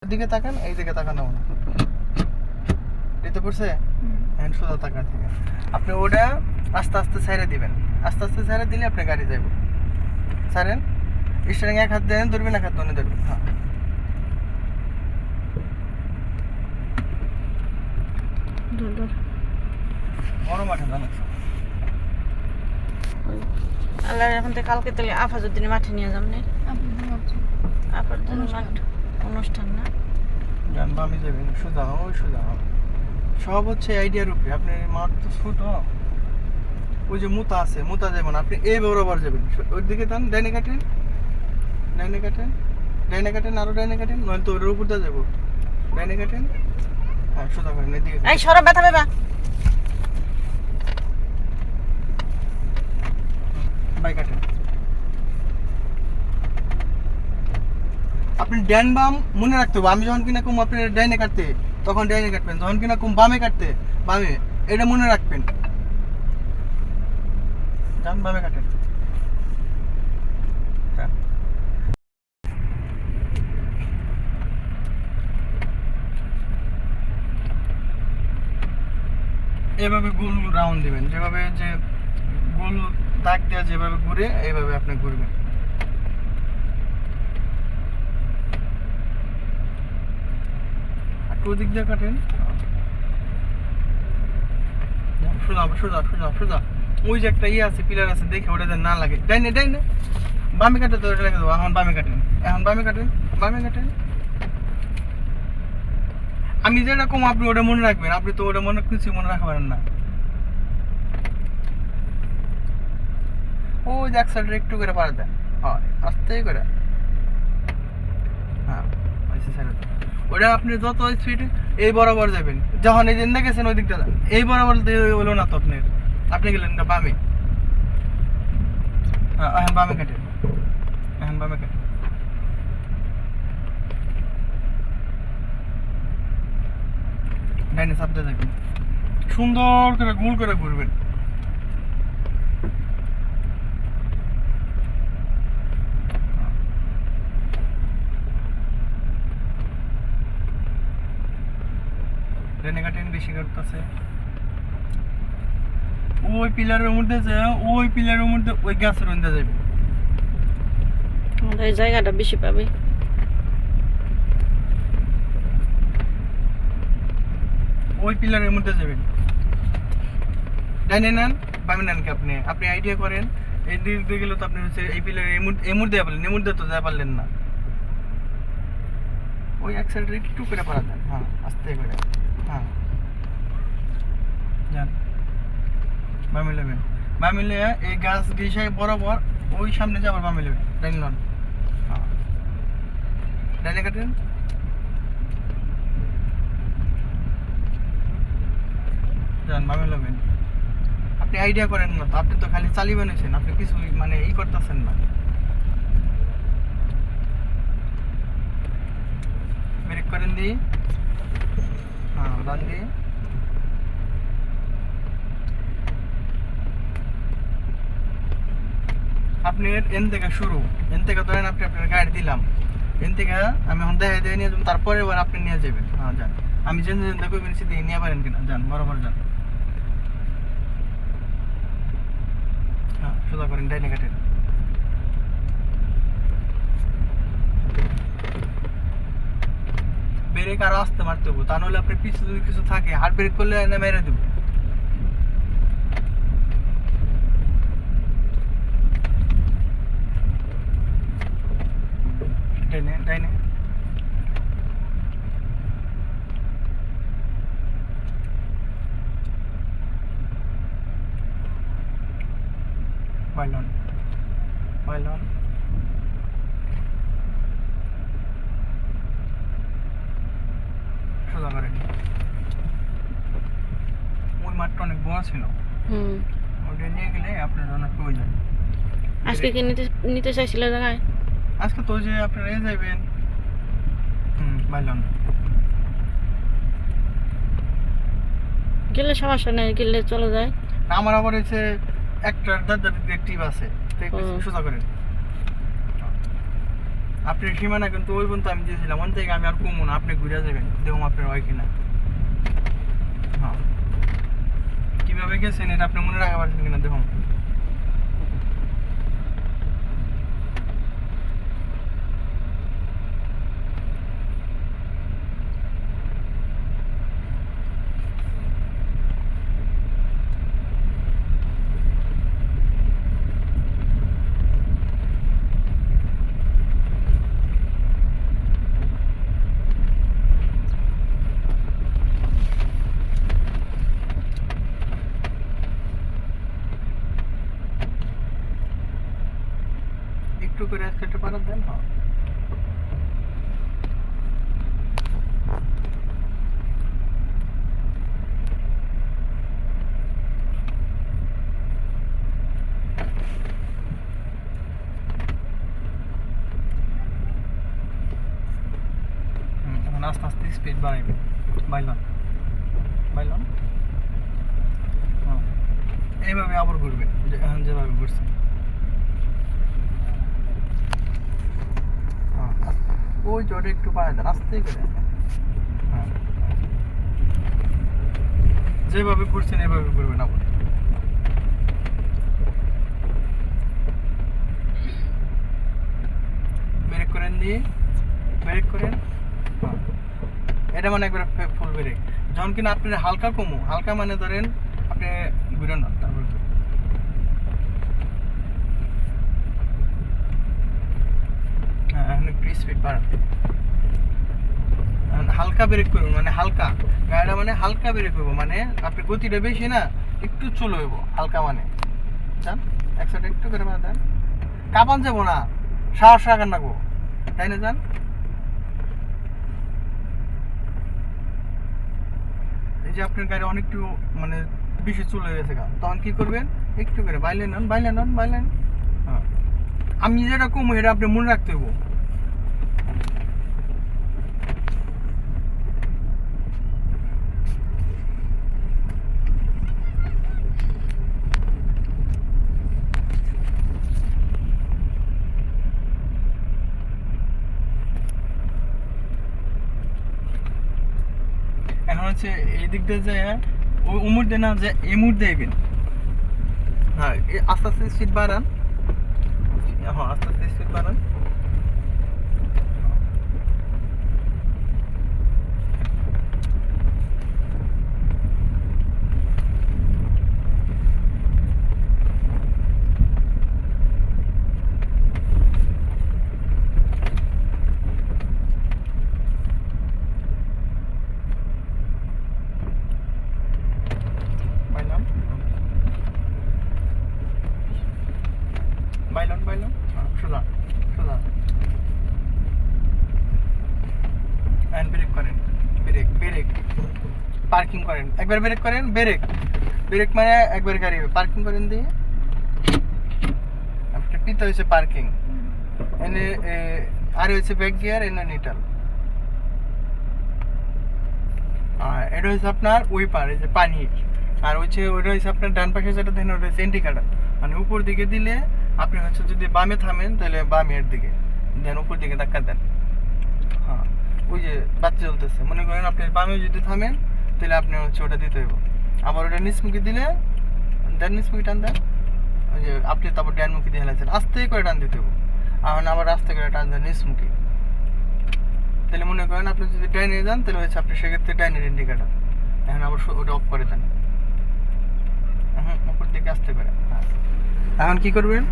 এদিকে তাকান, এই দিকে তাকানো না, এতে পড়ছে হ্যান্ড সোজা তাকান থেকে আপনি ওটা আস্তে আস্তে ছেড়ে দিবেন। আস্তে আস্তে ছেড়ে দিলে আপনি গাড়ি যাইব। ছাড়েন, স্টারিং এক হাত দেন, ধরবেন, এক হাত ধরে ধরবেন। হ্যাঁ, বড় মাঠে জানো আল্লাহ এখন থেকে কালকে তাহলে আফাজউদ্দিনের মাঠে নিয়ে যাম না? অনুষ্ঠান না গান বামে যাবেন, সোজা ওই সোজা। সব হচ্ছে আইডিয়ার উপরে। আপনার মাঠ তো ছোট, ওই যে মুতা আছে, মুতা যাবেন আপনি এই বরাবর যাবেন, ওই দিকে টান, ডাইনে কাটেন, ডাইনে কাটেন, ডাইনে কাটেন, আরো ডাইনে কাটেন, নয়তো ওর উপর দিয়ে যাবো। ডাইনে কাটেন, হ্যাঁ সোজা করেন, এদিকে এই সরব ব্যথা পাবা। বাই কাটেন। আপনি ডান বাম মনে রাখতে হবে। আমি যখন কিনা কম আপনি ডাইনে কাটতে, তখন ডাইনে কাটবেন, যখন কিনা কম বামে কাটতে বামে, এটা মনে রাখবেন। ডান বামে কাটেন। এভাবে গোল রাউন্ড দিবেন, যেভাবে যে গোল দাগ দেওয়া যেভাবে ঘুরে, এইভাবে আপনি ঘুরবেন। আর ওদিক দিয়ে কাটেন, সোজা সোজা সোজা সোজা। ওই যে একটা ইয়ে আছে, পিলার আছে, দেখে ওটা না লাগে। ডাইনে ডাইনে, বামে কাটে তো ওটা লেগে দেবো। এখন বামে কাটেন, এখন বামে কাটেন, বামে কাটেন। আমি যেরকম আপনি ওটা মনে রাখবেন, আপনি তো ওটা কিছু মনে রাখতে পারেন না। ও যে এক সাইডে একটু করে পারে দেন, হ্যাঁ আস্তেই করে, হ্যাঁ ওটা আপনি যত স্পিড এই বরাবর যাবেন। যখন এই দিন গেছেন ওই দিকটা যান, এই বরাবর হলো না তো আপনার, আপনি গেলেন না বামে। হ্যাঁ এখন বামে কাটেন, এখন বামে কাটেন। ডাইনে চাপ দিয়ে যাবেন, সুন্দর করে গোল করে ঘুরবেন। ডাইনে কাটেন, বেশি করতেছে। ওই পিলারের মধ্যে যে, ওই পিলারের মধ্যে ওই গাছের মধ্যে যাবে, আমাদের এই জায়গাটা বেশি পাবে। ওই পিলারের মধ্যে যাবেন। ডাইনে নেন, বামে নেন কি আপনি, আপনি আইডিয়া করেন। এই দিক দিয়ে গেলে তো আপনি হচ্ছে এই পিলারের এই মুড় দিয়ে পারলেন, এই মুড় দিয়ে তো যা পারলেন না। ওই এক সাইডে একটু করে পারা দেন, হ্যাঁ আস্তে করে, হ্যাঁ যান বামে নেবেন। বামে নিয়ে এই গাছ বিষয় বরাবর ওই সামনে যাবার বামে নেবেন। ডাইন লন, হ্যাঁ ডাইনে কাটেন, যান বামে নেবেন। আপনি আইডিয়া করেন না তো, আপনি তো খালি চালিয়ে নিয়েছেন, আপনি কিছু মানে ই করতেছেন না। ব্রেক করেন দি, হ্যাঁ ডান দি। আপনি এন থেকে শুরু, এন থেকে ধরেন আপনি আপনার গাড়ি দিলাম, এন থেকে আমি এখন দেখা দিয়ে নিয়ে যাবেন, তারপরে এবার আপনি নিয়ে যাবেন। হ্যাঁ যান, আমি যেন দেখো দিয়ে নিয়ে পারেন কিনা, যান বরাবর যান। হ্যাঁ সোজা করেন, ডাইনে কাটেন। ব্রেক আরো আসতে মারতে হবো, তা নাহলে আপনার পিছু যদি কিছু থাকে হার্ড ব্রেক করলে এনে মেরে দেবো। ডাইনে ডাইনে, বাইলন বাইলন, সোজা করেন। ওই মাঠটা অনেক বড় ছিল, ওটা নিয়ে গেলে আপনার অনেক প্রয়োজন। আজকে কি নিতে নিতে চাইছিল জায়গায়? আজকে তো যে আপনারা এ যাবেন, বাইলন গেলে সমস্যা নেই, গেলে চলে যায়। আমার আবার হচ্ছে একটা দাদা টিপ আছে, সোজা করেন। আপনার সীমানা কিন্তু ওই পর্যন্ত আমি দিয়েছিলাম, ওন থেকে আমি আর কমু না, আপনি ঘুরে যাবেন দেখুন আপনার হয় কিনা। হ্যাঁ, কীভাবে গেছেন এটা আপনি মনে রাখা পারছেন কিনা দেখুন। একটু করে অ্যাক্সিলেটর পাঠান দেন। হ্যাঁ, এখন আস্তে আস্তে স্পিড বাড়াইবেন, বাইলন বাইলন। হ্যাঁ, এইভাবে আবার ঘুরবেন এখন যেভাবে ঘুরছেন। হ্যাঁ, ওই জোরে একটু বাড়াই দেন আস্তে করে। হ্যাঁ, যেভাবে ঘুরছেন এভাবে ঘুরবেন আবার। ব্রেক করেন দিয়ে ব্রেক করেন। হ্যাঁ, এটা মানে একবারে ফুল ব্রেক। যখন কিনা আপনি হালকা কমু, হালকা মানে ধরেন আপনি ঘুরেন না, তারপর হ্যাঁ এখন একটু স্পিড বাড়ান। হালকা ব্রেক করুন, মানে হালকা গাড়িটা মানে হালকা ব্রেক করবো, মানে আপনি গতিটা বেশি না, একটু চলে হইব হালকা মানে। যান একসাথে একটু করে মানে দেন, কাঁপান যাবো না, সাহস রাখান রাখবো, তাই না? যান, এই যে আপনার গাড়ি অনেকটু মানে বেশি চলে গেছে গা, তখন কি করবেন, একটু করে বাইলে নেন বাইলে নেন বাইলে নেন। হ্যাঁ, আমি যেটা কমু এটা আপনি মনে রাখতে হইব। এখন হচ্ছে এই দিক দিয়ে যায় ওই উমর দিয়ে না যে এই মুড় দেবেন। হ্যাঁ, আস্তে আস্তে স্পিড বাড়ান। হ্যাঁ, আস্তে আস্তে স্পিড বাড়ান। বাইলাম বাইলন বাইলন। সোজা সোজা অ্যান্ড ব্রেক করেন, ব্রেক ব্রেক পার্কিং করেন, একবার ব্রেক করেন, ব্রেক ব্রেক মানে একবার গাড়ি পার্কিং করেন দিয়ে আপনার পিতা হয়েছে পার্কিং, এনে আর হয়েছে ব্যাক গিয়ার, এনে নিউট্রাল। আর এটা হচ্ছে আপনার ওই পার, এই যে পানি, আর হচ্ছে ওইটা হচ্ছে আপনার ডান পাশে যেটা দেখেন ওটা হচ্ছে ইন্ডিকেটার, মানে উপর দিকে দিলে আপনি হচ্ছে যদি বামে থামেন তাহলে বামের দিকে দেন, উপর দিকে ধাক্কা দেন। হ্যাঁ, ওই যে বাচ্চা চলতেছে, মনে করেন আপনি বামে যদি থামেন তাহলে আপনি হচ্ছে ওটা দিতে হইব, আবার ওটা নিচমুখী দিলে দেন নিচমুখী টান দেন, ওই যে আপনি তারপর ডানমুখী দিয়ে হেলাচ্ছেন, আস্তে করে টান দিতে হইব, এখন আবার আস্তে করে টান দেন নিচমুখী। তাহলে মনে করেন আপনি যদি ডাইনে যান তাহলে হচ্ছে আপনি সেক্ষেত্রে ডাইনের ইন্ডিকেটার, এখন আবার ওটা অফ করে দেন। হ্যাঁ, উপর দিকে আস্তে করে। হ্যাঁ, এখন কি করবেন,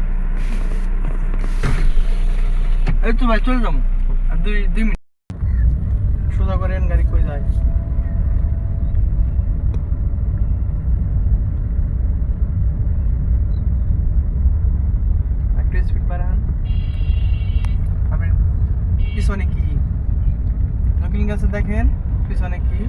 এই তো ভাই চলে যাবো আর 2 মিনিট। সোজা করেন, গাড়ি কই যায়। একটু স্পিড বাড়ান। আপনি পিছনে কি নকিলিং আছে দেখেন, পিছনে কি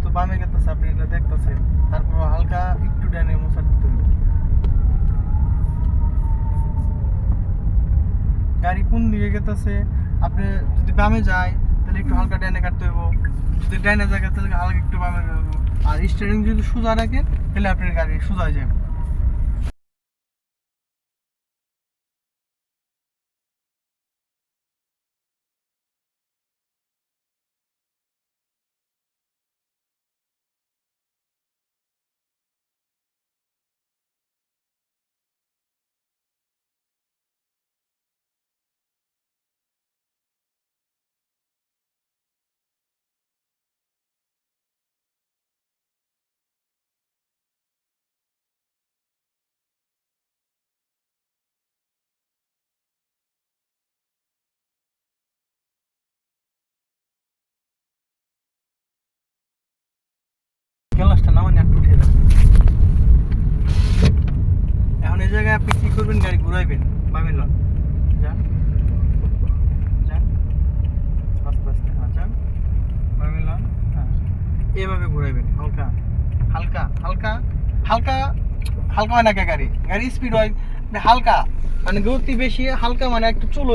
যেহেতু বামে গেতেছে আপনি এটা দেখতেছেন, তারপর হালকা একটু ডানে মোছার দিতে হবে। গাড়ি কোন দিকে গেতেছে, আপনি যদি বামে যায় তাহলে একটু হালকা ডানে কাটতে হইব, যদি ডানে যায় তাহলে হালকা একটু বামে যাবো। আর স্টিয়ারিং যদি সোজা রাখেন তাহলে আপনার গাড়ি সোজা যাবে। গ্লাসটা নামানি একটু উঠে যাবে। এখন এই জায়গায় আপনি কি করবেন, গাড়ি ঘুরাইবেন বামে লন, যান যান আস্তে আস্তে, হ্যাঁ যান বামে লন, হ্যাঁ এভাবে ঘুরাইবেন হালকা হালকা হালকা হালকা হালকা, হয় না গাড়ি গাড়ি স্পিড হয়, মানে হালকা, মানে গতি বেশি হালকা, মানে একটু চলো